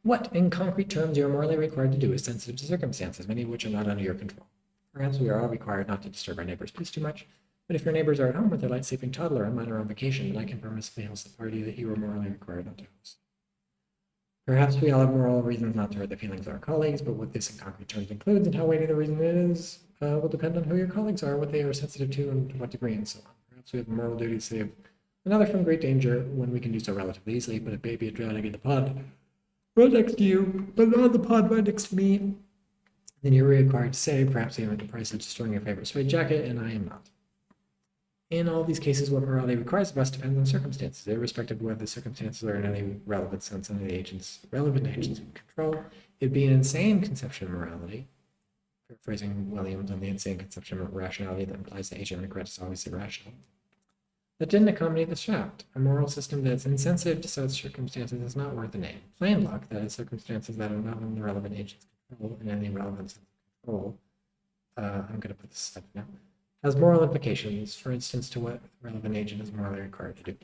What, in concrete terms, you are morally required to do is sensitive to circumstances, many of which are not under your control. Perhaps we are all required not to disturb our neighbor's peace too much, but if your neighbors are at home with their light sleeping toddler and mine are on vacation, then I can permissibly host the party that you are morally required not to host. Perhaps we all have moral reasons not to hurt the feelings of our colleagues, but what this in concrete terms includes and how weighty the reason is will depend on who your colleagues are, what they are sensitive to, and to what degree, and so on. Perhaps we have a moral duty to save another from great danger when we can do so relatively easily, but a baby drowning in the pond right next to you, but not the pond right next to me, then you're required to say, perhaps even at the price of destroying your favorite suede jacket, and I am not. In all these cases, what morality requires of us depends on circumstances, irrespective of whether the circumstances are in any relevant sense under the relevant agents of control. It'd be an insane conception of morality, paraphrasing Williams on the insane conception of rationality that implies the agent regret is always irrational, that didn't accommodate this fact. A moral system that's insensitive to such circumstances is not worth the name. Plain luck, that is, circumstances that are not in the relevant agent's control in any relevant sense of control, I'm going to put this up now, has moral implications, for instance, to what the relevant agent is morally required to do.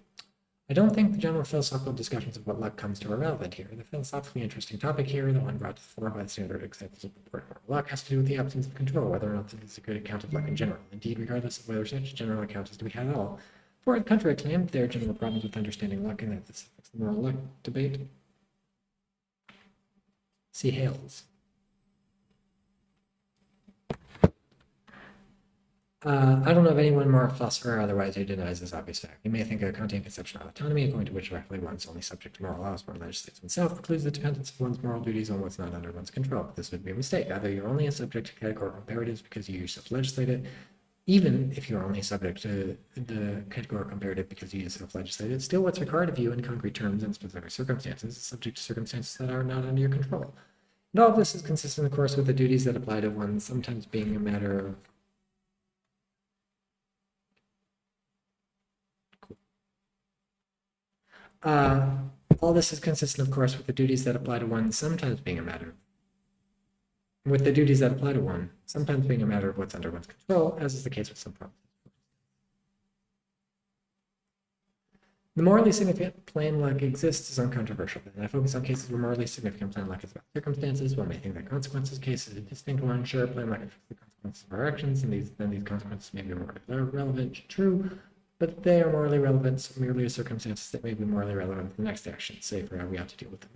I don't think the general philosophical discussions of what luck comes to are relevant here. The philosophically interesting topic here, the one brought to the fore by the standard examples of purported moral luck, has to do with the absence of control, whether or not this is a good account of luck in general. Indeed, regardless of whether such a general account is to be had at all. For the contrary claim, there are general problems with understanding luck and that this affects the moral luck debate. See Hales. I don't know of anyone, moral philosopher or otherwise, who denies this obvious fact. You may think a Kantian conception of autonomy, according to which directly one's only subject to moral laws, one legislates oneself, precludes the dependence of one's moral duties on what's not under one's control. But this would be a mistake. Either you're only subject to categorical imperatives because you yourself legislate it, even if you're only subject to the categorical imperative because you yourself legislate it, still what's required of you in concrete terms and specific circumstances is subject to circumstances that are not under your control. And all of this is consistent, of course, with the duties that apply to one, sometimes being a matter of all this is consistent, of course, with the duties that apply to one, sometimes being a matter with the duties that apply to one, sometimes being a matter of what's under one's control, as is the case with some problems. The morally significant plain luck exists is uncontroversial, and I focus on cases where morally significant plain luck is about circumstances. One may think that consequences case is a distinct one. Sure, plain luck affects the consequences of our actions, and these consequences may be morally relevant, true, but they are morally relevant, so merely as circumstances that may be morally relevant to the next action, say for how we ought to deal with them.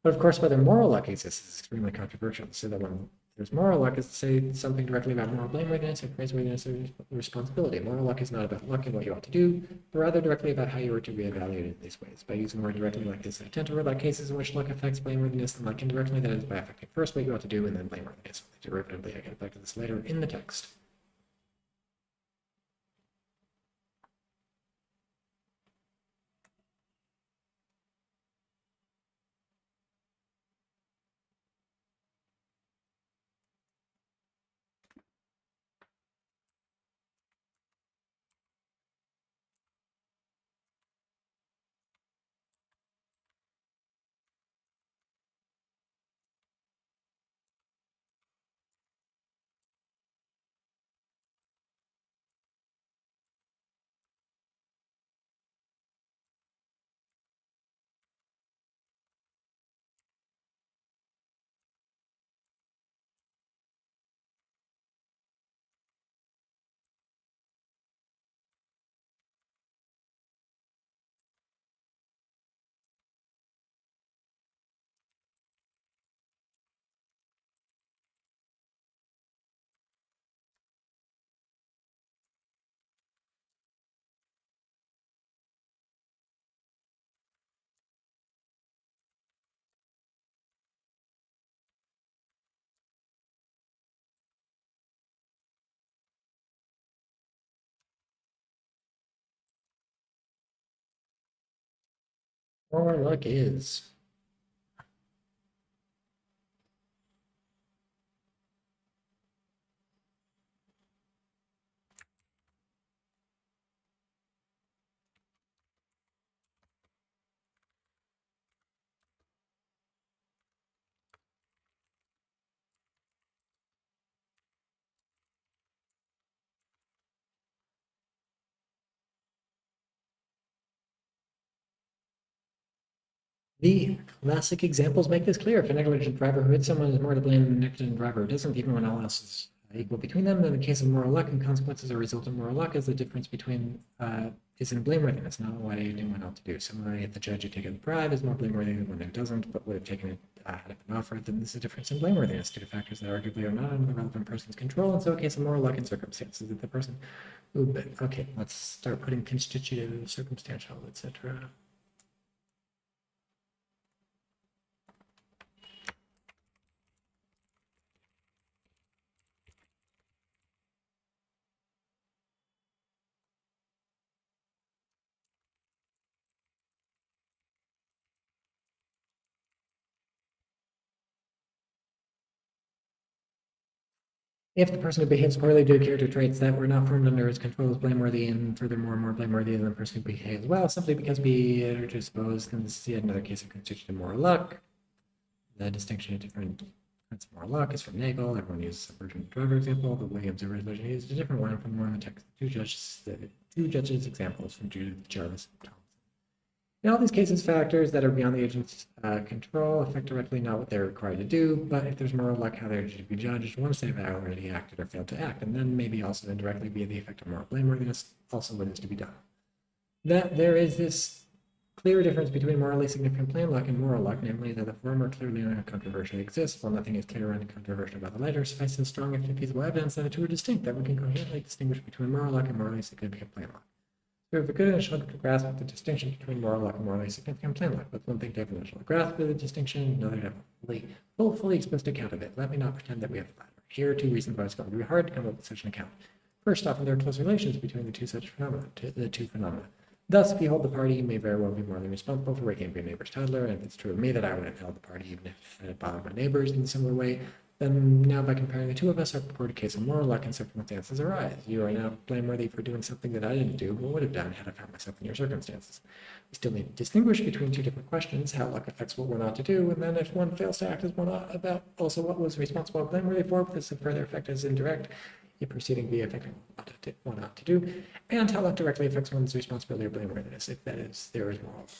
But of course, whether moral luck exists is extremely controversial. To say that when there's moral luck is to say something directly about moral blameworthiness or praiseworthiness or responsibility. Moral luck is not about luck and what you ought to do, but rather directly about how you are to be evaluated in these ways. By using the word directly like this, I tend to rule out cases in which luck affects blameworthiness and luck indirectly, that is, by affecting first what you ought to do and then blameworthiness. Derivatively, I get back to this later in the text. Moral luck is the Classic examples make this clear. If a negligent driver who hits someone is more to blame than a negligent driver who doesn't, even when all else is equal between them, then the case of moral luck and consequences are a result of moral luck, as the difference between is in blameworthiness, not what anyone ought to do. Similarly, if the judge had taken the bribe is more blameworthy than one who doesn't, but would have taken it had it been offered, then this is a difference in blameworthiness due to factors that arguably are not under the relevant person's control, and so a case of moral luck and circumstances that the person who, okay, let's start putting constitutive, circumstantial, etc. If the person who behaves poorly due to character traits that were not formed under his control is blameworthy, and furthermore more blameworthy than the person who behaves well, simply because we are disposed, then this is yet another case of constitutive moral luck. The distinction of different kinds of moral luck is from Nagel. Everyone uses a virgin driver example, but Williams originally used a different one from one of the text. Two judges examples from Judith, Jarvis, and Thompson. In all these cases, factors that are beyond the agent's control affect directly not what they're required to do, but if there's moral luck, how they're to be judged once they've already acted or failed to act, and then maybe also indirectly via the effect of moral blameworthiness, also what is to be done. That there is this clear difference between morally significant plain luck and moral luck, namely that the former clearly and uncontroversially exists, while nothing is clear and controversial about the latter, suffices strong and feasible evidence that the two are distinct, that we can coherently distinguish between moral luck and morally significant plain luck. We have a good initial grasp of the distinction between moral luck and morally significant plain luck, but one thing to have an initial grasp of the distinction, another to have a fully exposed account of it. Let me not pretend that we have the latter. Here are two reasons why it's going to be hard to come up with such an account. First, often there are close relations between the two phenomena. Thus, if you hold the party, you may very well be morally responsible for waking up your neighbor's toddler, and if it's true of me that I would have held the party even if it had bothered my neighbors in a similar way, then now by comparing the two of us, our purported case of moral luck and circumstances arise. You are now blameworthy for doing something that I didn't do, but would have done had I found myself in your circumstances. We still need to distinguish between two different questions, how luck affects what we're not to do, and then if one fails to act as one ought, about also what was responsible and blameworthy for, but this further effect is indirect, a proceeding via affecting what ought to do, and how luck directly affects one's responsibility or blameworthiness, if that is, there is moral luck.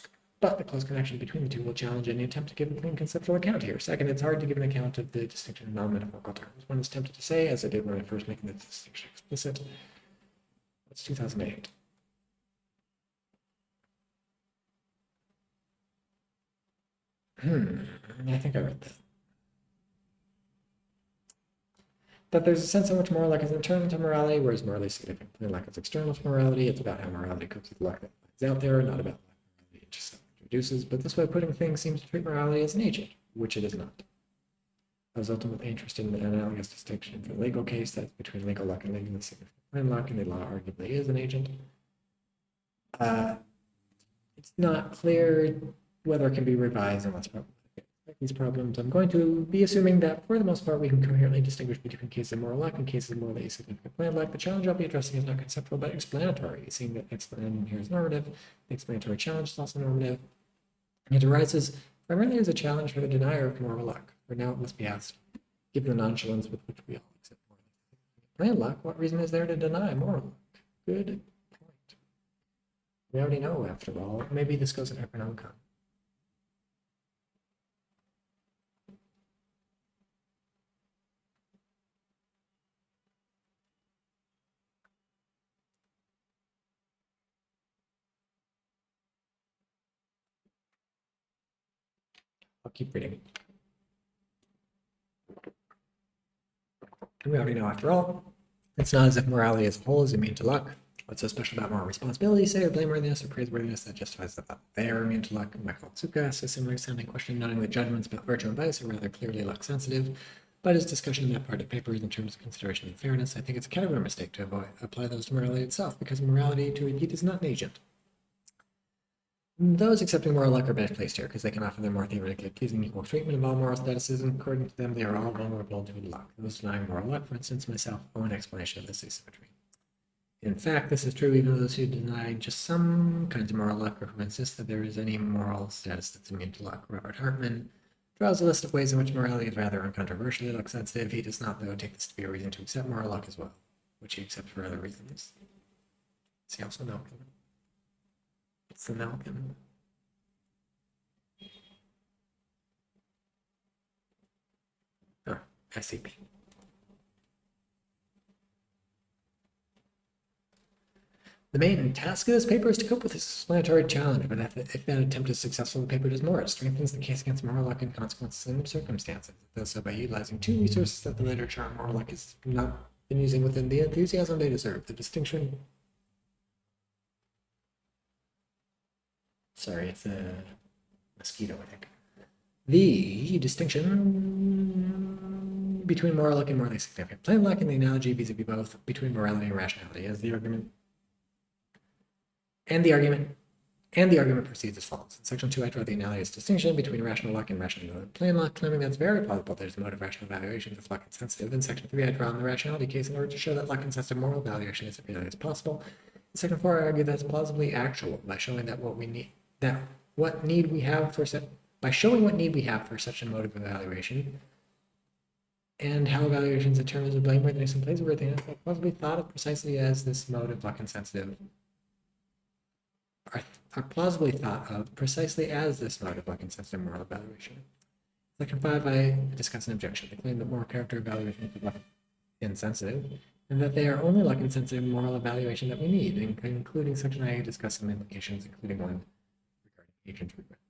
But the close connection between the two will challenge any attempt to give a clean conceptual account here. Second, it's hard to give an account of the distinction in non-metaphorical terms. One is tempted to say, as I did when I first making the distinction explicit, it's 2008. I think I read that. That there's a sense in which moral luck is internal to morality, whereas morally significant plain luck is external to morality. It's about how morality copes with luck that is out there, not about luck morality just introduces. But this way of putting things seems to treat morality as an agent, which it is not. I was ultimately interested in the analogous distinction for the legal case that's between legal luck and legally significant plain luck, and the law arguably is an agent. It's not clear whether it can be revised unless these problems. I'm going to be assuming that for the most part we can coherently distinguish between cases of moral luck and cases of morally significant plain luck. The challenge I'll be addressing is not conceptual but explanatory. Seeing that explanation here is normative, the explanatory challenge is also normative. It arises primarily as a challenge for the denier of moral luck. For now it must be asked, given the nonchalance with which we all accept moral luck, what reason is there to deny moral luck? Good point. We already know, after all. Maybe this goes in Economicon. I'll keep reading. And we already know, after all, it's not as if morality as a whole is immune to luck. What's so special about moral responsibility, say, or blameworthiness or praiseworthiness that justifies the thought they are immune to luck? Michael Tsuka asks a similar sounding question, noting that judgments about virtue and vice are rather clearly luck sensitive, but his discussion in that part of the paper is in terms of consideration and fairness. I think it's a category mistake to apply those to morality itself, because morality, to repeat, is not an agent. Those accepting moral luck are best placed here because they can offer them more theoretically pleasing equal treatment of all moral statuses, and according to them, they are all vulnerable to luck. Those denying moral luck, for instance, myself, owe an explanation of this asymmetry. In fact, this is true even of those who deny just some kinds of moral luck or who insist that there is any moral status that's immune to luck. Robert Hartman draws a list of ways in which morality is rather uncontroversially luck sensitive. He does not, though, take this to be a reason to accept moral luck as well, which he accepts for other reasons. See also Malcolm. It's the Malcolm. SCP. The main task of this paper is to cope with this explanatory challenge, but if that attempt is successful, the paper does more. It strengthens the case against moral luck and consequences and circumstances. It does so by utilizing two resources that the literature on moral luck has not been using within the enthusiasm they deserve. The distinction. Sorry, it's a mosquito, I think. The distinction between moral luck and morally significant. Plain luck and the analogy vis-a-vis both between morality and rationality as the argument. And the argument proceeds as follows. In section 2, I draw the analogous distinction between rational luck and rational plain luck, claiming that it's very plausible there's a mode of rational evaluation that's luck insensitive. In section 3, I draw on the rationality case in order to show that luck insensitive moral evaluation is really as possible. In section 4, I argue that it's plausibly actual by showing that what need we have for such a mode of evaluation, and how evaluations in terms of blameworthiness and praiseworthiness are plausibly thought of precisely as this mode of luck insensitive. Are plausibly thought of precisely as this mode of luck insensitive moral evaluation. Section 5, I discuss an objection. They claim that moral character evaluation is luck insensitive, and that they are only luck insensitive moral evaluation that we need. In concluding section, I discuss some implications, including one regarding agent treatment.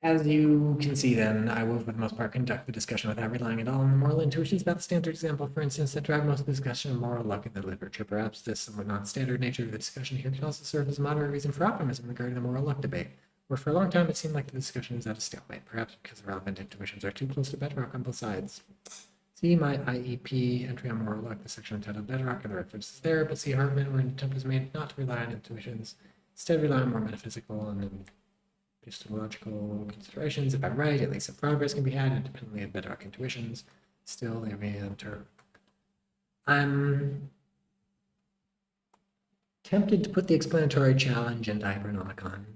As you can see then, I will for the most part conduct the discussion without relying at all on the moral intuitions about the standard example, for instance, that drive most of the discussion of moral luck in the literature. Perhaps this somewhat non-standard nature of the discussion here can also serve as a moderate reason for optimism regarding the moral luck debate, where for a long time it seemed like the discussion is at a stalemate, perhaps because the relevant intuitions are too close to bedrock on both sides. See my IEP entry on moral luck, the section entitled Bedrock, and the references there, but see Hartman, where an attempt was made not to rely on intuitions, instead rely on more metaphysical and epistemological considerations. If I'm right, at least some progress can be had independently of bedrock intuitions. Still, they re-enter. I'm tempted to put the explanatory challenge into Hypernomicon.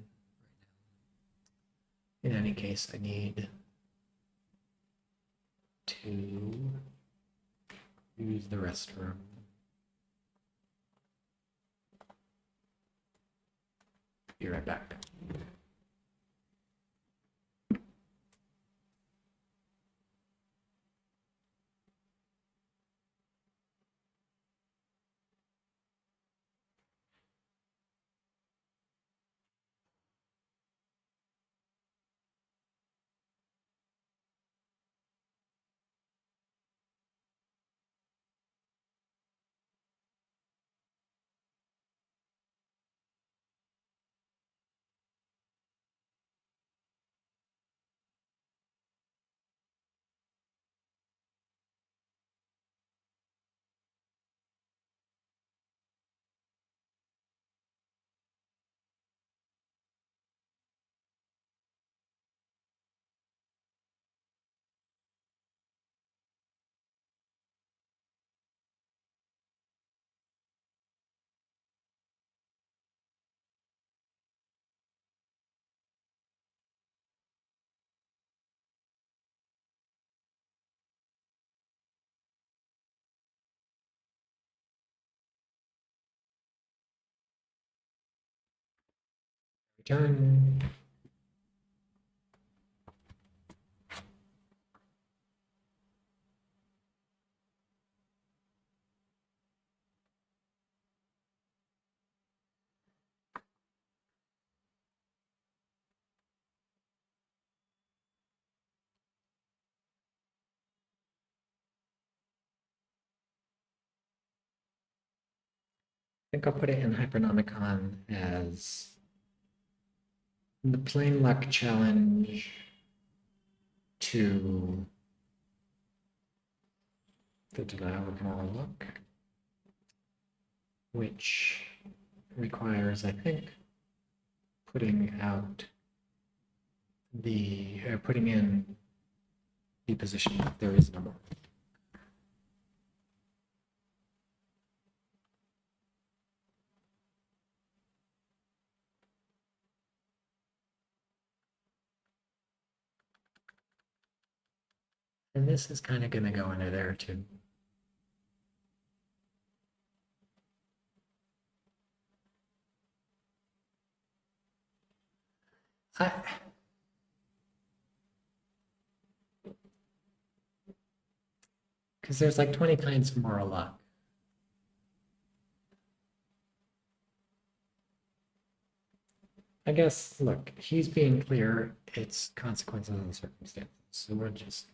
In any case, I need to use the restroom. Be right back. Return. I think I'll put it in Hypernomicon as the plain luck challenge to the denial of moral luck, which requires, I think, putting in the position that there is no more. And this is kind of going to go into there too. Because there's like 20 kinds of moral luck. I guess, look, he's being clear, it's consequences and circumstances. So we're just.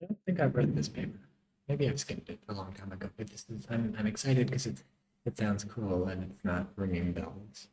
I don't think I've read this paper. Maybe I've skipped it a long time ago, but I'm excited because it sounds cool and it's not ringing bells.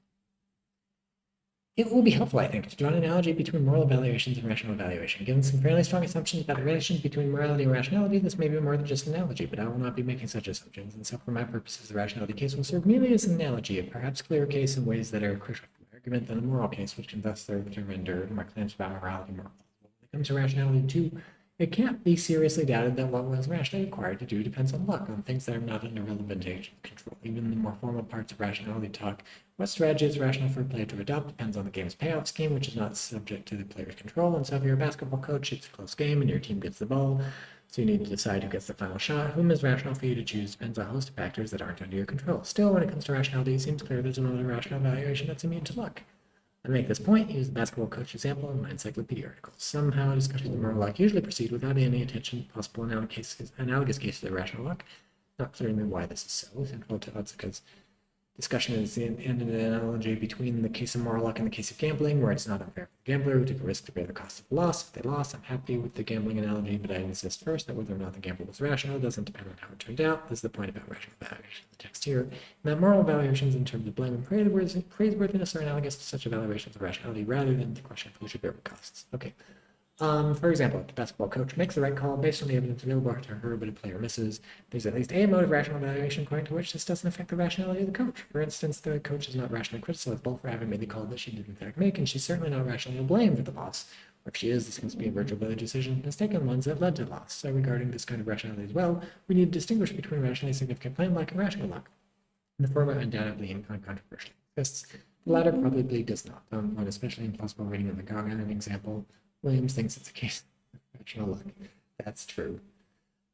It will be helpful, I think, to draw an analogy between moral evaluations and rational evaluation. Given some fairly strong assumptions about the relations between morality and rationality, this may be more than just an analogy, but I will not be making such assumptions, and so for my purposes, the rationality case will serve merely as an analogy, a perhaps clearer case in ways that are crucial for my argument than a moral case, which can thus serve to render my claims about morality more plausible. When it comes to rationality, too, it can't be seriously doubted that what was rationally required to do depends on luck, on things that are not under relevant agent control. Even the more formal parts of rationality talk, what strategy is rational for a player to adopt depends on the game's payoff scheme, which is not subject to the player's control. And so if you're a basketball coach, it's a close game and your team gets the ball. So you need to decide who gets the final shot. Whom is rational for you to choose depends on a host of factors that aren't under your control. Still, when it comes to rationality, it seems clear there's another rational evaluation that's immune to luck. I make this point, use the basketball coach example in my encyclopedia articles. Somehow, discussions of moral luck usually proceed without any attention to possible analogous cases of rational luck. Not clear to me why this is so. Central to odds because discussion is in an analogy between the case of moral luck and the case of gambling, where it's not unfair for the gambler who took a risk to bear the cost of the loss. If they lost, I'm happy with the gambling analogy, but I insist first that whether or not the gamble was rational doesn't depend on how it turned out. This is the point about rational evaluation of the text here. And that moral evaluations in terms of blame and praiseworthiness are analogous to such evaluations of rationality rather than the question of who should bear the costs. Okay. For example, if the basketball coach makes the right call based on the evidence available to her, but a player misses, there's at least a mode of rational evaluation according to which this doesn't affect the rationality of the coach. For instance, the coach is not rationally criticizable for having made the call that she did in fact make, and she's certainly not rationally to blame for the loss. Or if she is, this must be a virtual village decision, mistaken ones that led to loss. So regarding this kind of rationality as well, we need to distinguish between rationally significant blame luck and rational luck. And the former undoubtedly uncontroversially exists. The latter probably does not. One especially implausible reading of the Gauguin example. Williams thinks it's a case of rational luck. That's true.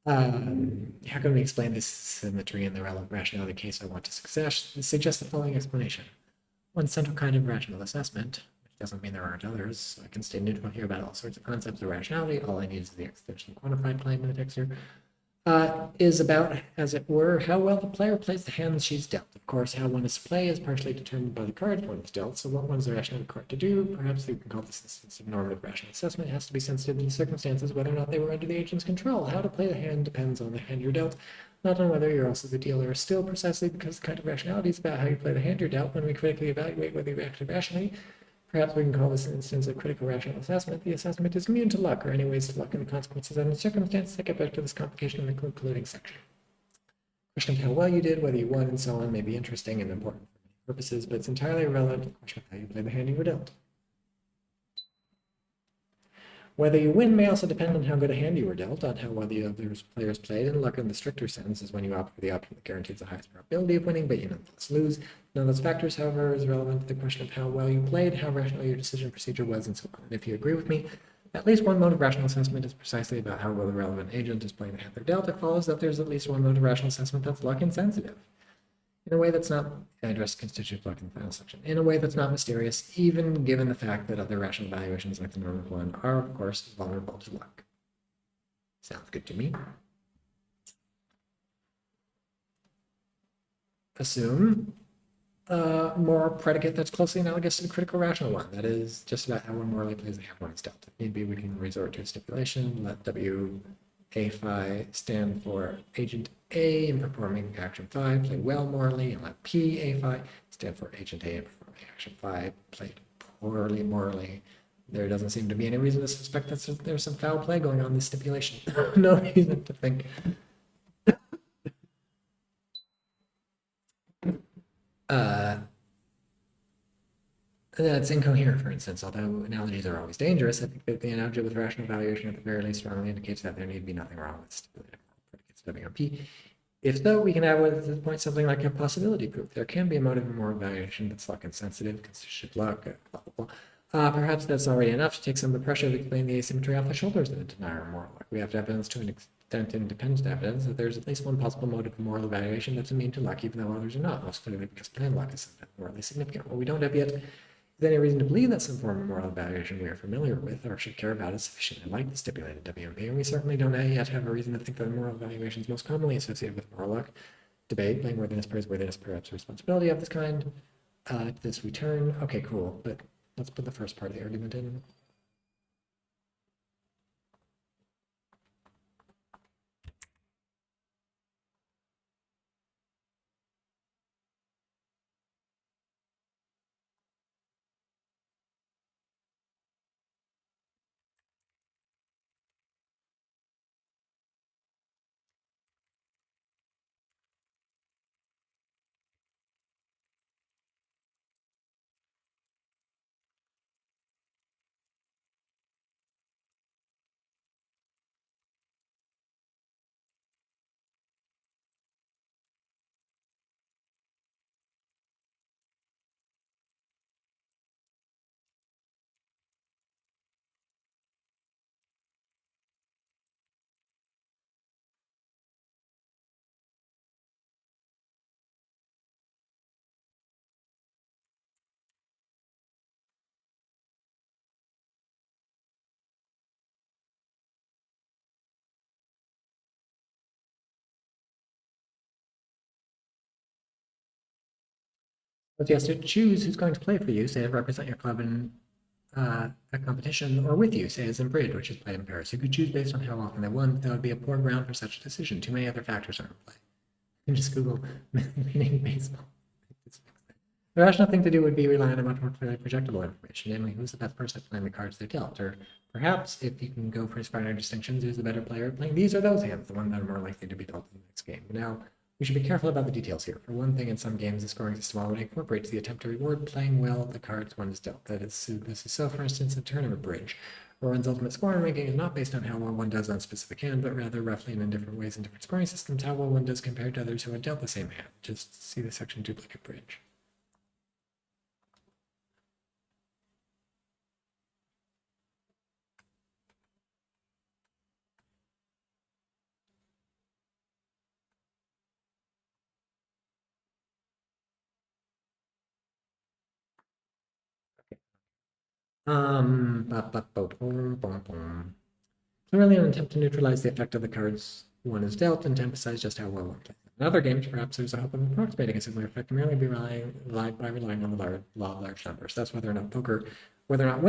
How can we explain this symmetry in the relevant rationality case I want to suggest the following explanation. One central kind of rational assessment, which doesn't mean there aren't others, so I can stay neutral here about all sorts of concepts of rationality. All I need is the extension quantified claim in the text here. is about, as it were, how well the player plays the hands she's dealt. Of course, how one is to play is partially determined by the cards one is dealt, so what one is rationally required to do, perhaps we can call this instance of normative rational assessment, has to be sensitive to the circumstances, whether or not they were under the agent's control. How to play the hand depends on the hand you're dealt, not on whether you're also the dealer. Still, precisely because the kind of rationality is about how you play the hand you're dealt, when we critically evaluate whether you acted rationally, perhaps we can call this an instance of critical rational assessment. The assessment is immune to luck, or any ways to luck and the consequences under circumstances that get back to this complication in the concluding section. Question of how well you did, whether you won, and so on may be interesting and important for many purposes, but it's entirely irrelevant to the question of how you play the hand you were dealt. Whether you win may also depend on how good a hand you were dealt, on how well the other players played, and luck in the stricter sense is when you opt for the option that guarantees the highest probability of winning, but you nonetheless lose. None of those factors, however, is relevant to the question of how well you played, how rational your decision procedure was, and so on. And if you agree with me, at least one mode of rational assessment is precisely about how well the relevant agent is playing the hand they're dealt. It follows that there's at least one mode of rational assessment that's luck insensitive. In a way that's not, I addressed constitutive luck in the final section, in a way that's not mysterious, even given the fact that other rational evaluations like the normative one are, of course, vulnerable to luck. Sounds good to me. Assume a moral predicate that's closely analogous to the critical rational one. That is just about how one morally plays the hand one is dealt. If need be, we can resort to a stipulation. Let W A phi stand for agent A in performing action phi, play well morally, and let P A phi stand for agent A in performing action phi, played poorly morally. There doesn't seem to be any reason to suspect that there's some foul play going on in this stipulation. No reason to think. That's incoherent, for instance. Although analogies are always dangerous, I think that the analogy with rational evaluation at the very least strongly indicates that there need be nothing wrong with stipulated predicates W on P. If so, we can add at this point something like a possibility proof. There can be a motive of moral evaluation that's luck insensitive, constitutive luck, blah, blah, blah. Perhaps that's already enough to take some of the pressure of explaining the asymmetry off the shoulders of the denier of moral luck. We have to have evidence to an extent independent evidence that there's at least one possible motive of moral evaluation that's immune to luck, even though others are not, most clearly because plain luck is morally significant. What we don't have yet is any reason to believe that some form of moral evaluation we are familiar with or should care about is sufficiently like the stipulated WMP, and we certainly don't yet have a reason to think that moral evaluation is most commonly associated with moral luck. Debate, blameworthiness, praiseworthiness, perhaps responsibility of this kind. This return. Okay, cool, but let's put the first part of the argument in. But you have to choose who's going to play for you, say represent your club in a competition, or with you, say as in bridge, which is played in Paris. You could choose based on how often they won, but that would be a poor ground for such a decision. Too many other factors are in play. You can just Google winning baseball. The rational thing to do would be rely on a much more clearly projectable information, namely who's the best person at playing the cards they dealt, or perhaps, if you can go for his finer distinctions, who's the better player at playing these or those hands, the ones that are more likely to be dealt in the next game. Now, we should be careful about the details here. For one thing, in some games, the scoring system already incorporates the attempt to reward playing well the cards one is dealt. That is, this is so, for instance, in tournament bridge, where one's ultimate scoring ranking is not based on how well one does on a specific hand, but rather roughly and in different ways in different scoring systems, how well one does compared to others who had dealt the same hand. Just see the section duplicate bridge. Clearly an attempt to neutralize the effect of the cards one is dealt and to emphasize just how well one plays. In other games, perhaps there's a hope of approximating a similar effect merely by relying on the law of large numbers. Thus, whether or not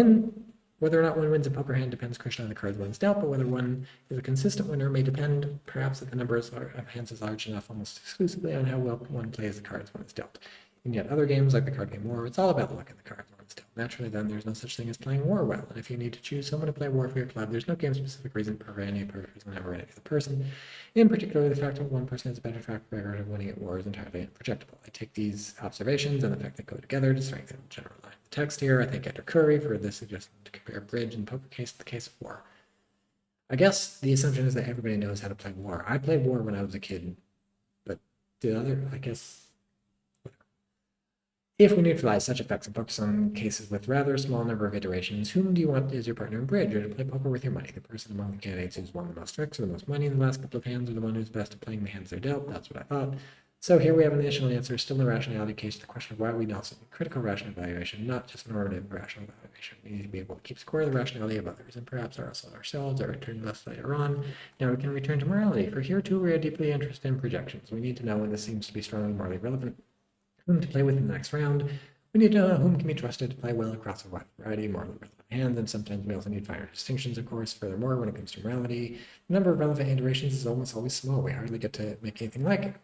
one wins a poker hand depends crucially on the cards one is dealt, but whether one is a consistent winner may depend perhaps if the number of hands is large enough almost exclusively on how well one plays the cards one is dealt. In yet other games, like the card game War, it's all about the luck of the cards one is dealt. Naturally, then, there's no such thing as playing War well, and if you need to choose someone to play War for your club, there's no game-specific reason for any person over any other person. In particular, the fact that one person has a better track record of winning at War is entirely unprojectable. I take these observations and the fact they go together to strengthen the general line of the text here. I thank Ed Curry for the suggestion to compare bridge and poker case to the case of War. I guess the assumption is that everybody knows how to play War. I played War when I was a kid, but I guess... If we neutralize such effects and focus on cases with rather a small number of iterations, whom do you want as your partner in bridge, or to play poker with your money? The person among the candidates who's won the most tricks or the most money in the last couple of hands, or the one who's best at playing the hands they're dealt? That's what I thought. So here we have an initial answer, still a rationality case to the question of why we also need critical rational evaluation, not just normative rational evaluation. We need to be able to keep score of the rationality of others, and perhaps also ourselves, or return to this later on. Now we can return to morality, for here too we are deeply interested in projections. We need to know when this seems to be strongly morally relevant, whom to play with in the next round. We need to know whom can be trusted to play well across a wide variety of morally relevant hands, and sometimes we also need finer distinctions, of course. Furthermore, when it comes to morality, the number of relevant iterations is almost always small. We hardly get to make anything like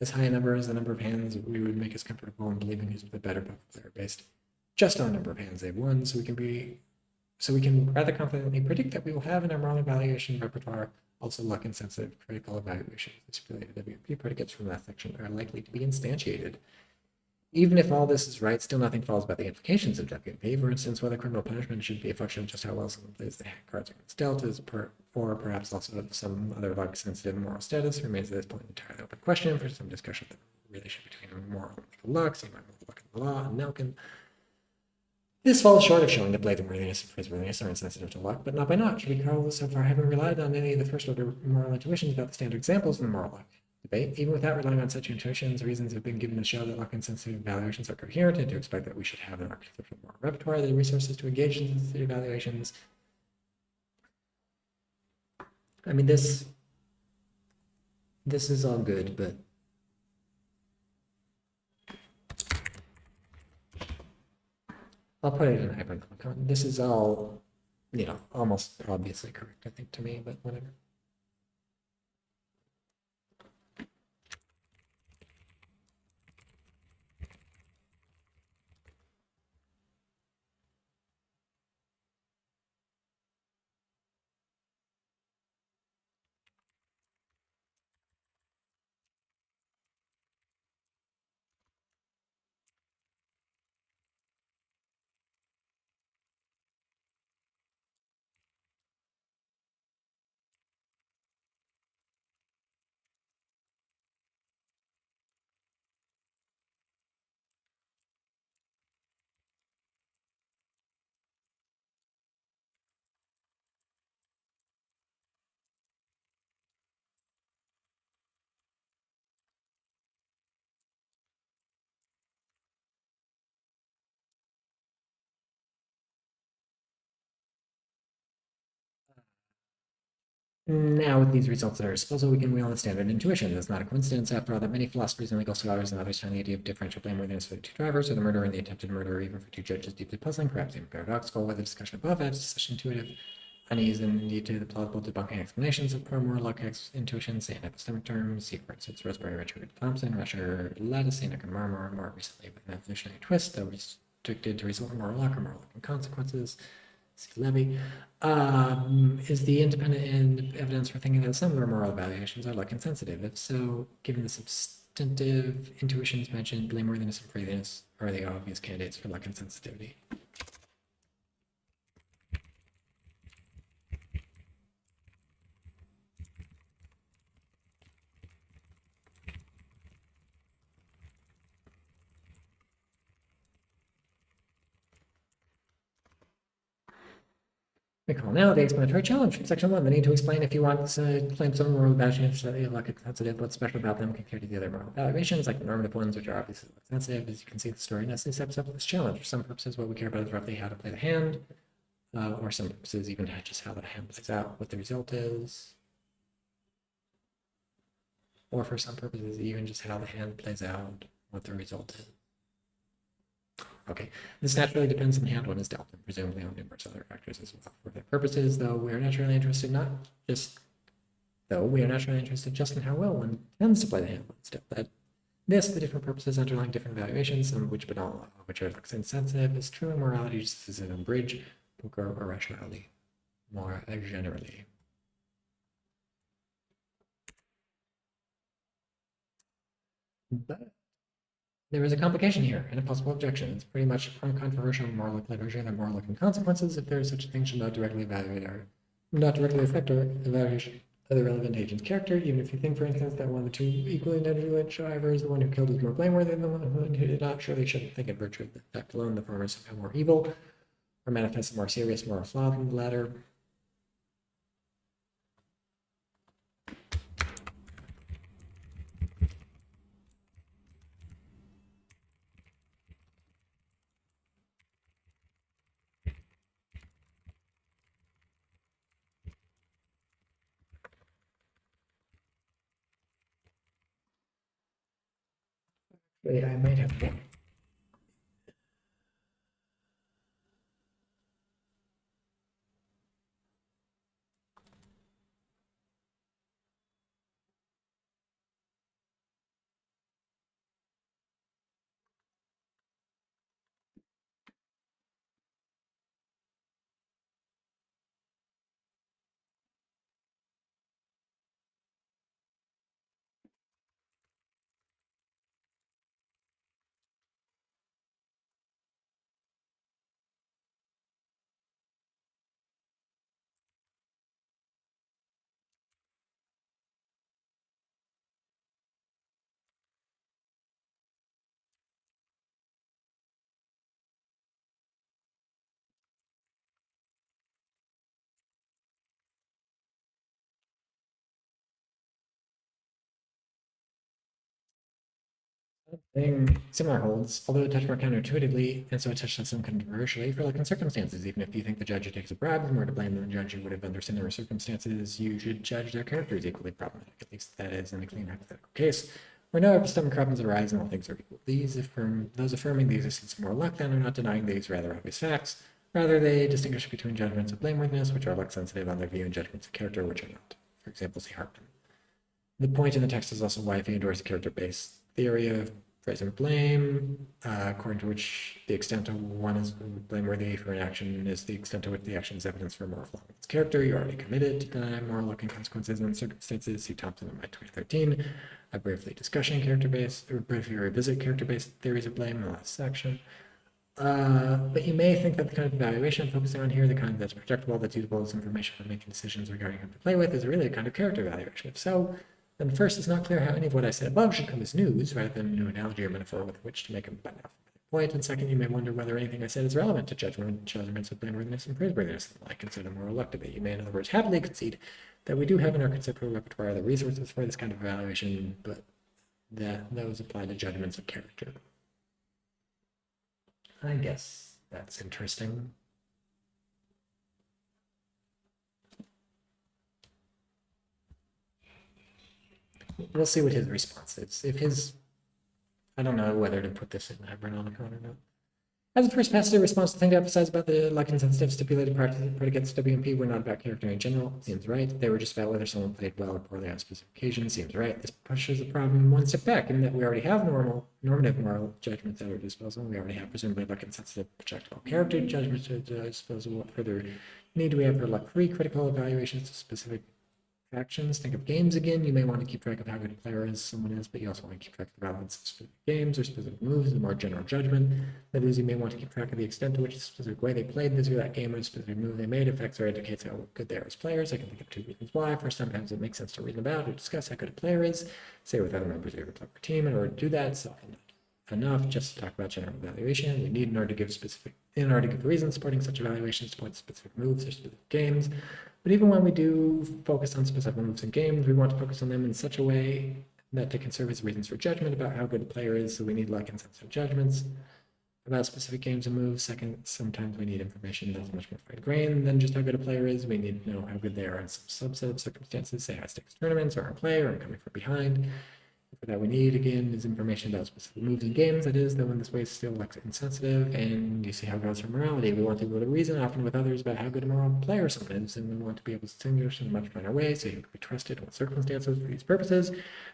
as high a number as the number of hands we would make us comfortable in believing who's the better poker player based just on the number of hands they've won. So we can rather confidently predict that we will have in our moral evaluation repertoire also luck-insensitive critical evaluations. The stipulated WP predicates from that section are likely to be instantiated. Even if all this is right, still nothing follows about the implications of WP. For instance, whether criminal punishment should be a function of just how well someone plays the cards when it's dealt, or perhaps also of some other luck-sensitive moral status, remains at this point an entirely open question for some discussion of the relation between moral and legal luck, seen by luck in the law and Nelkin. This falls short of showing that blameworthiness and praiseworthiness are insensitive to luck, but not by much. Regardless, so far having relied on any of the first-order moral intuitions about the standard examples in the moral luck debate, even without relying on such intuitions, reasons have been given to show that luck-insensitive evaluations are coherent, and to expect that we should have in our conceptual moral repertoire the resources to engage in these evaluations. I mean, this is all good, but I'll put it in hyperlink. This is all, almost obviously correct, I think, to me, but whatever. Now, with these results at our disposal, we can wheel on standard intuition. It's not a coincidence, after all, that many philosophers and legal scholars and others find the idea of differential blameworthiness for the two drivers, or the murderer and the attempted murderer, even for two judges, deeply puzzling, perhaps even paradoxical. With the discussion above adds such intuitive unease and indeed to the plausible debunking explanations of pro-moral luck intuitions, say in epistemic terms, see for instance Roseberry, Richard Thompson, Rusher, Lattice, Enoch, and Marmor, more recently with an evolutionary twist, though restricted to result in moral luck or moral luck and consequences. Levy, is the independent evidence for thinking that some of our moral evaluations are luck insensitive? If so, given the substantive intuitions mentioned, blameworthiness and freeness are the obvious candidates for luck insensitivity. We call now the explanatory challenge from section 1. The need to explain if you want to claim some moral evaluations that are luck insensitive, what's special about them compared to the other moral evaluations, like the normative ones, which are obviously luck sensitive. As you can see, the story necessarily steps up to this challenge. For some purposes, what we care about is roughly how to play the hand. or some purposes even just how the hand plays out, what the result is, or for some purposes even just how the hand plays out, what the result is. Okay, this naturally depends on the hand one is dealt, and presumably on numerous other factors as well. For the purposes, though, we are naturally interested just in how well one tends to play the hand one is dealt. That this, the different purposes underlying different valuations, some of which but not all of which are lux insensitive, is true in morality just as in bridge, poker, or rationality, more generally. But there is a complication here and a possible objection. It's pretty much uncontroversial in moral literature that moral consequences, if there is such a thing, should not directly affect or evaluation of the relevant agent's character, even if you think, for instance, that one of the two equally negligent drivers, the one who killed, is more blameworthy than the one who did not. Surely shouldn't think in virtue of the fact alone the former is somehow more evil or manifests a more serious moral flaw than the latter. Wait, I might have one. Thing similar holds, although a touch more counterintuitively, and so a touch less controversially for like in circumstances. Even if you think the judge who takes a bribe is more to blame than the judge who would have under similar circumstances, you should judge their character as equally problematic. At least that is in a clean hypothetical case where no epistemic problems arise and all things are equal. Those affirming the existence of moral luck then are not denying these rather obvious facts. Rather, they distinguish between judgments of blameworthiness, which are luck sensitive on their view, and judgments of character, which are not. For example, see Hartman. The point in the text is also why if he endorses a character-based theory of praise and blame, according to which the extent to one is blameworthy for an action is the extent to which the action is evidence for a moral flaw in its character. You already committed to deny moral luck and consequences in circumstances. See Thompson in my 2013. I briefly revisit character-based theories of blame in the last section. But you may think that the kind of evaluation I'm focusing on here, the kind that's projectable, that's usable as information for making decisions regarding who to play with, is really a kind of character evaluation. If so, then first, it's not clear how any of what I said above should come as news, rather than a new analogy or metaphor with which to make a point. And second, you may wonder whether anything I said is relevant to judgments of blameworthiness and praiseworthiness, like consider moral luck debate. You may, in other words, happily concede that we do have in our conceptual repertoire the resources for this kind of evaluation, but that those apply to judgments of character. I guess that's interesting. We'll see what his response is. I don't know whether to put this in Agronomicon or not. As a first passive response, the thing to emphasize about the luck insensitive stipulated predicates WMP were not about character in general. Seems right. They were just about whether someone played well or poorly on a specific occasion. Seems right. This pushes the problem one step back in that we already have normative moral judgments at our disposal. We already have presumably luck insensitive projectable character judgments at our disposal. What further need do we have for luck-free critical evaluations of specific actions? Think of games again. You may want to keep track of how good a player is someone is, but you also want to keep track of the relevance of specific games or specific moves, a more general judgment. That is, you may want to keep track of the extent to which the specific way they played this or that game or the specific move they made affects or indicates how good they are as players. I can think of two reasons why. First, sometimes it makes sense to reason about or discuss how good a player is, say with other members of your clever team. In order to do that, it's often not enough just to talk about general evaluation. We need, in order to give reasons supporting such evaluations, to point to specific moves or specific games. But even when we do focus on specific moves and games, we want to focus on them in such a way that they can serve as reasons for judgment about how good a player is. So we need luck and sensitive judgments. about specific games and moves. Second, sometimes we need information that's much more fine-grained than just how good a player is. We need to know how good they are in some subset of circumstances, say high-stakes tournaments or in play or in coming from behind. For that we need, again, is information about specific moves in games, that is, though in this way it's still less insensitive, and you see how it goes for morality. We want to be able to reason often with others about how good a moral player someone is, and we want to be able to distinguish in a much finer way, so you can be trusted in what circumstances. For these purposes,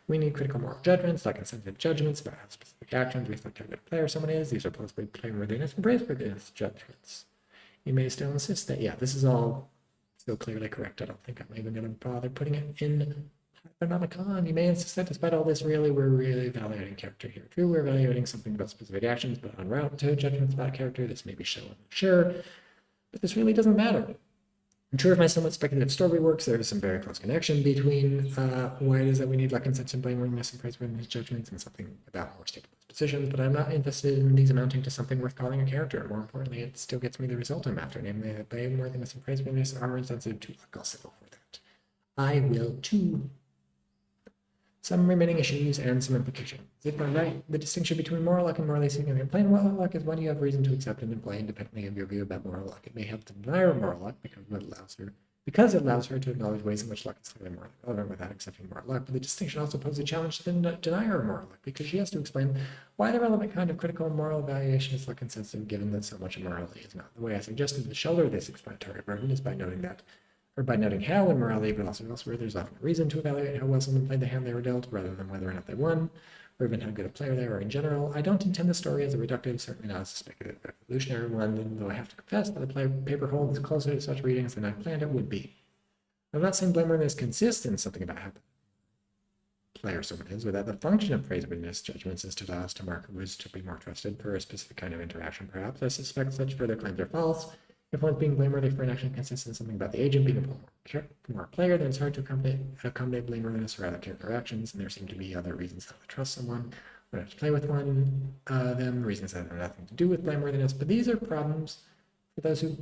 we need critical moral judgments, like insensitive judgments about how specific actions reflect how good a player someone is. These are supposedly blameworthiness and praiseworthiness judgments. You may still insist that, yeah, this is all still clearly correct. I don't think I'm even going to bother putting it in Hypnonomicon. You may insist that despite all this, we're really evaluating character here. True, we're evaluating something about specific actions, but en route to judgments about character, this may be shown, sure, but this really doesn't matter. I'm sure if my somewhat speculative story works, there is some very close connection between why it is that we need luck and sense and blameworthiness and praiseworthiness judgments and something about more stable positions, but I'm not interested in these amounting to something worth calling a character. More importantly, it still gets me the result I'm after, namely that blameworthiness and praiseworthiness are insensitive to luck. I'll settle for that. I will too. Some remaining issues and some implications. If I'm right, the distinction between moral luck and morally significant plain moral luck is one you have reason to accept and employ independently of your view about moral luck. It may help to deny her moral luck because it allows her to acknowledge ways in which luck is slightly more relevant without accepting moral luck. But the distinction also poses a challenge to the denier of moral luck because she has to explain why the relevant kind of critical moral evaluation is luck insensitive, given that so much of morality is not. The way I suggested to shoulder this explanatory burden is by noting how in morality, but also elsewhere, there's often a reason to evaluate how well someone played the hand they were dealt, rather than whether or not they won, or even how good a player they are in general. I don't intend the story as a reductive, certainly not as a speculative evolutionary one, though I have to confess that the paper holds closer to such readings than I planned it would be. I'm not saying blameworthiness consists in something about how the player someone is, but that the function of praiseworthiness judgments is to allow us to mark who is to be more trusted for a specific kind of interaction, perhaps. I suspect such further claims are false. If one's being blameworthy for an action consists in something about the agent being a more player, then it's hard to accommodate blameworthiness or other character actions, and there seem to be other reasons not to trust someone or not to play with them, reasons that have nothing to do with blameworthiness. But these are problems for those who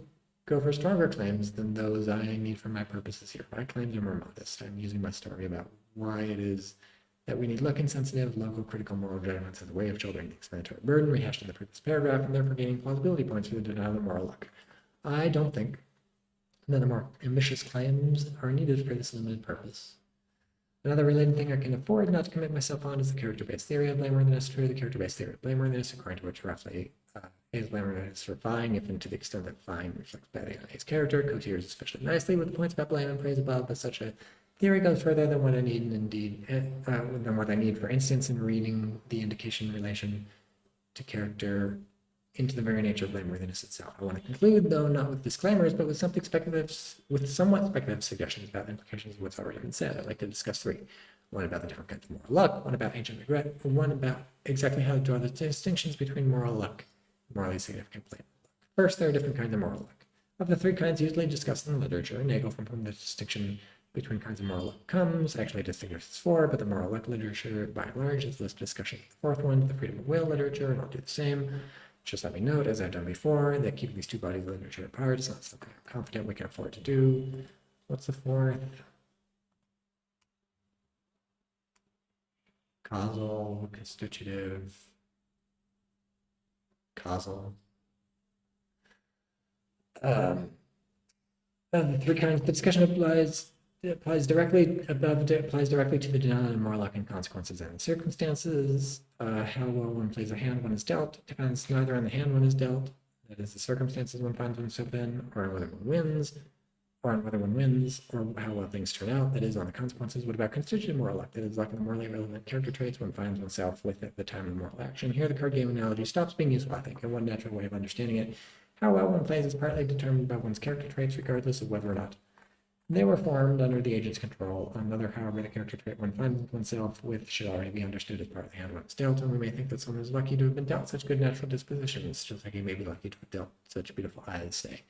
go for stronger claims than those I need for my purposes here. My claims are more modest. I'm using my story about why it is that we need luck-insensitive, local critical moral judgments as a way of shouldering the explanatory burden rehashed in the previous paragraph, and therefore gaining plausibility points for the denial of moral luck. I don't think that the more ambitious claims are needed for this limited purpose. Another related thing I can afford not to commit myself on is the character-based theory of blameworthiness. True, the character-based theory of blameworthiness, according to which roughly A's blameworthiness for Fine, if and to the extent that Fine reflects badly on A's character, coheres especially nicely with the points about blame and praise above, but such a theory goes further than what I need, than what I need, for instance, in reading the indication relation to character into the very nature of blameworthiness itself. I want to conclude, though not with disclaimers, but with somewhat speculative suggestions about the implications of what's already been said. I'd like to discuss three. One about the different kinds of moral luck, one about ancient regret, and one about exactly how to draw the distinctions between moral luck and morally significant plain luck. First, there are different kinds of moral luck. Of the three kinds usually discussed in the literature, Nagel, from whom the distinction between kinds of moral luck comes, actually distinguishes four, but the moral luck literature, by and large, is less discussion of the fourth one, the freedom of will literature, and I'll do the same. Just let me note, as I've done before, that keeping these two bodies of literature apart is not something I'm confident we can afford to do. What's the fourth? Causal, constitutive, causal. The three kinds. The discussion applies directly to the denial of moral luck and consequences and circumstances. How well one plays a hand one is dealt depends neither on the hand one is dealt, that is the circumstances one finds oneself in, or on whether one wins, or how well things turn out, that is on the consequences. What about constitutive moral luck? That is luck in the morally relevant character traits one finds oneself with at the time of moral action. Here the card game analogy stops being useful, I think, and one natural way of understanding it. How well one plays is partly determined by one's character traits, regardless of whether or not they were formed under the agent's control. Another, however, the character trait one finds oneself with should already be understood as part of the hand one is dealt, and we may think that someone is lucky to have been dealt such good natural dispositions, just like he may be lucky to have dealt such beautiful eyes, say.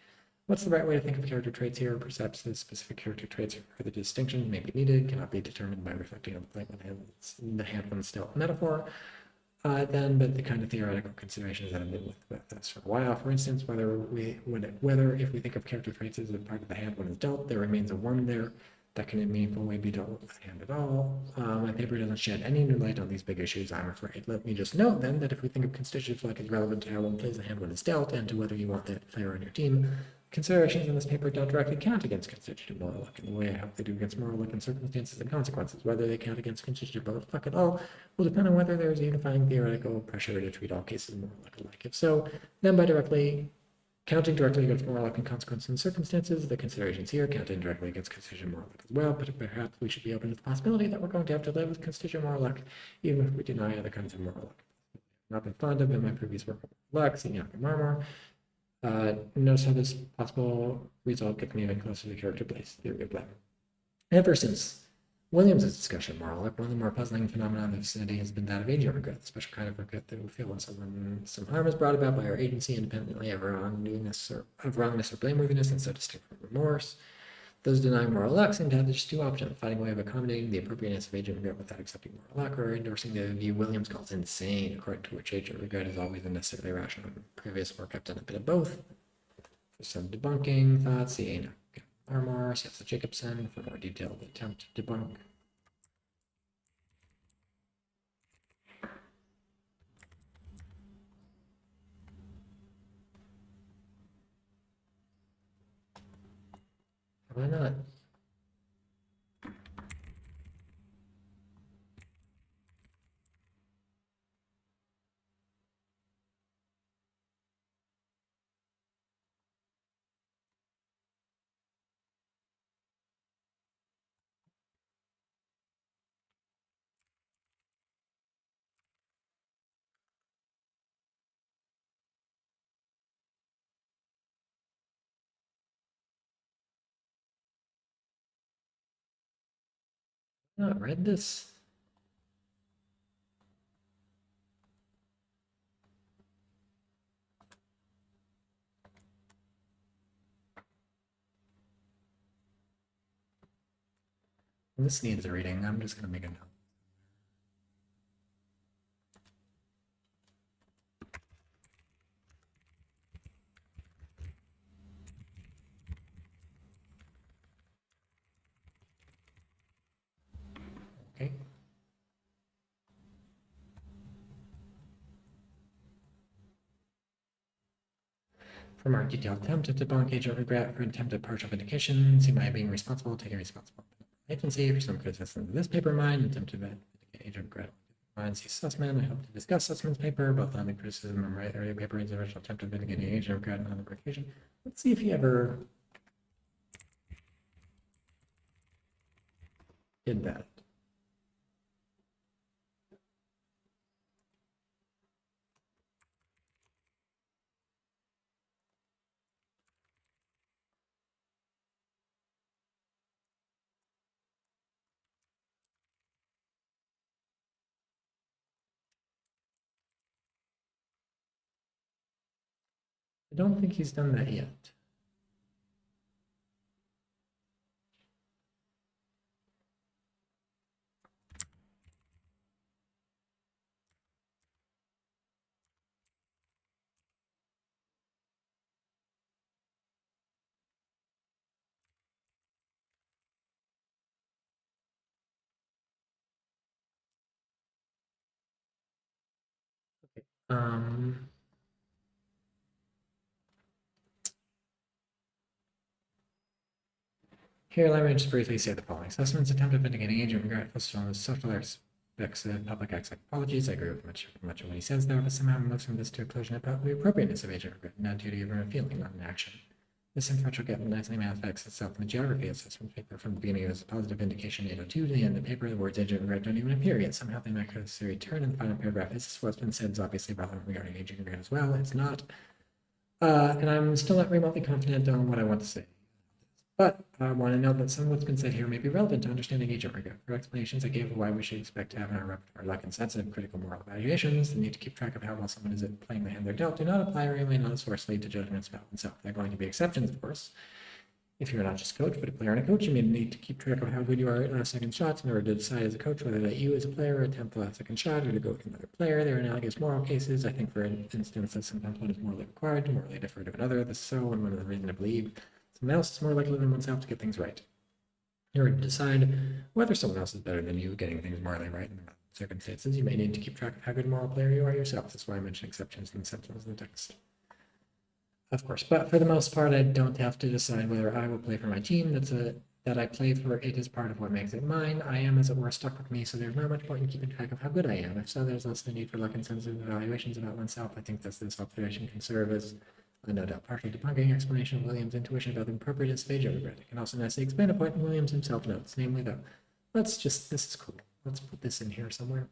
What's the right way to think of character traits here? Perhaps the specific character traits or the distinction may be needed, cannot be determined by reflecting on the hand one is dealt metaphor. But the kind of theoretical considerations that have been with us for a while. For instance, whether if we think of character traits as a part of the hand one is dealt, there remains a one there that can in a meaningful way be dealt with hand at all. My paper doesn't shed any new light on these big issues, I'm afraid. Let me just note then that if we think of constitutive luck as relevant to how one plays the hand when it's dealt and to whether you want that player on your team, considerations in this paper don't directly count against constitutive moral luck in the way I hope they do against moral luck in circumstances and consequences. Whether they count against constitutive moral luck at all will depend on whether there is a unifying theoretical pressure to treat all cases of moral luck alike. If so, then by counting directly against moral luck and consequences and circumstances, the considerations here count indirectly against constitutional moral luck as well, but perhaps we should be open to the possibility that we're going to have to live with constitutional moral luck, even if we deny other kinds of moral luck. I've not been fond of in my previous work on luck, Enoch and Marmor. Notice how this possible result gets me even closer to the character-based theory of blame. Ever since Williams' discussion of moral luck, one of the more puzzling phenomena of the vicinity has been that of agent regret, the special kind of regret that we feel when some harm is brought about by our agency independently of wrongness or blameworthiness and so distinct from remorse. Those denying moral luck seem to have just two options: finding a way of accommodating the appropriateness of agent regret without accepting moral luck, or endorsing the view Williams calls insane, according to which agent regret is always unnecessarily rational. In previous work, I've done a bit of both. For some debunking thoughts, see Enoch Armour, C.S. Jacobson for more detailed attempt to debunk. Why not? Not read this. This needs a reading. I'm just going to make a note. Okay. From our detailed attempt to debunk agent regret for attempted partial vindication, see my being responsible, taking responsible agency for some criticism of this paper of mine, attempted to vindicate agent regret. Mine, see Sussman. I hope to discuss Sussman's paper, both on the criticism and right earlier paper, his original attempt of vindicating agent regret on the occasion. Let's see if he ever did that. I don't think he's done that yet. Okay. Here, let me just briefly say the following. Sussman's attempt at vindicating agent regret focuses on the social aspects of public acts like apologies. I agree with much of what he says there, but somehow moves from this to a conclusion about the appropriateness of agent regret, not due to even a feeling, not an action. This inferential gap nicely manifests itself in the geography of Sussman's paper. From the beginning of his positive vindication 802 to the end of the paper, the words agent regret don't even appear, yet somehow they make a necessary turn in the final paragraph. This is what's been said is obviously relevant regarding agent regret as well. It's not. And I'm still not remotely confident on what I want to say. But I want to note that some of what's been said here may be relevant to understanding agent regret. For explanations I gave of why we should expect to have in our repertoire luck and sensitive critical moral evaluations, the need to keep track of how well someone is at playing the hand they're dealt do not apply or remain unsourcely to judgments about oneself. There are going to be exceptions, of course. If you're not just a coach, but a player and a coach, you may need to keep track of how good you are at last second shots in order to decide as a coach whether that you as a player attempt the last second shot or to go with another player. There are analogous moral cases. I think, for instance, that sometimes one is morally required to morally defer to another. This is so, and one of the reasons to believe someone else is more likely than oneself to get things right. In order to decide whether someone else is better than you, getting things morally right in the circumstances, you may need to keep track of how good a moral player you are yourself. That's why I mention exceptions and exceptions in the text. Of course, but for the most part, I don't have to decide whether I will play for my team. That I play for it is part of what makes it mine. I am, as it were, stuck with me, so there's not much point in keeping track of how good I am. If so, there's less the need for luck and sensitive evaluations about oneself. I think that this observation can serve as a no doubt partially debunking explanation of William's intuition about the appropriate stage of regret. It can also nicely explain a point Williams himself notes, namely that this is cool. Let's put this in here somewhere.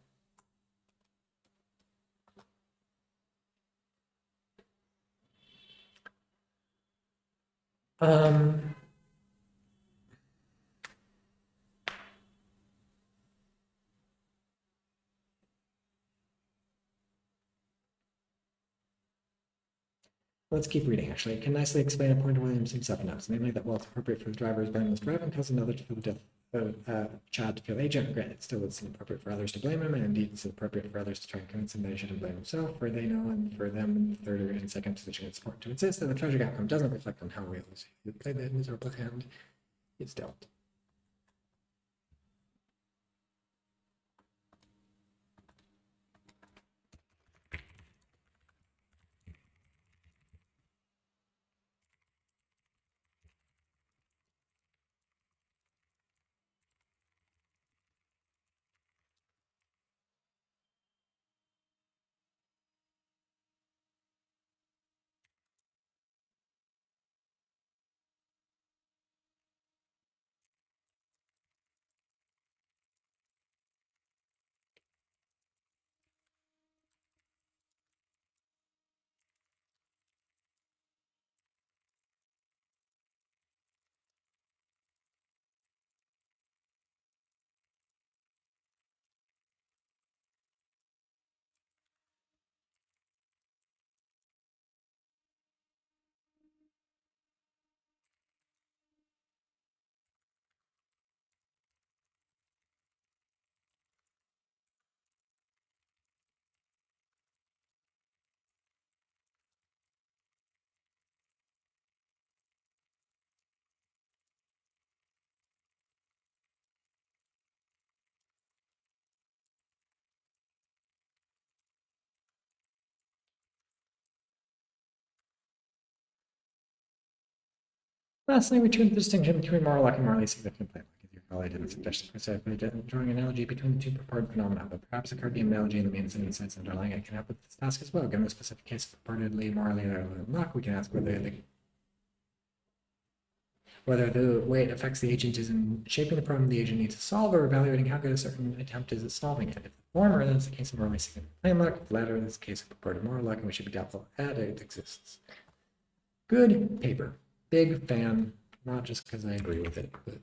Let's keep reading, actually. It can nicely explain a point Williams himself notes, namely that while it's appropriate for the driver's blameless driving cause another to feel the death of a child to feel agent, granted, it still it's inappropriate for others to blame him, and indeed it's appropriate for others to try and convince him that he shouldn't blame himself, for they know, and for them in the third and second position, it's important to insist that the tragic outcome doesn't reflect on how well he played that miserable hand he's dealt. Lastly, we turn to the distinction between moral luck and morally significant play luck. As you recall, I didn't suggest precisely drawing an analogy between the two purported phenomena, but perhaps a cardian analogy and the means and insights underlying it can help with this task as well. Given the specific case of purportedly morally relevant luck, we can ask whether the way it affects the agent is in shaping the problem the agent needs to solve, or evaluating how good a certain attempt is at solving it. If the former, then it's the case of morally significant plain luck. If the latter, then it's the case of purported moral luck, and we should be doubtful that it exists. Good paper. Big fan, not just because I agree with it, but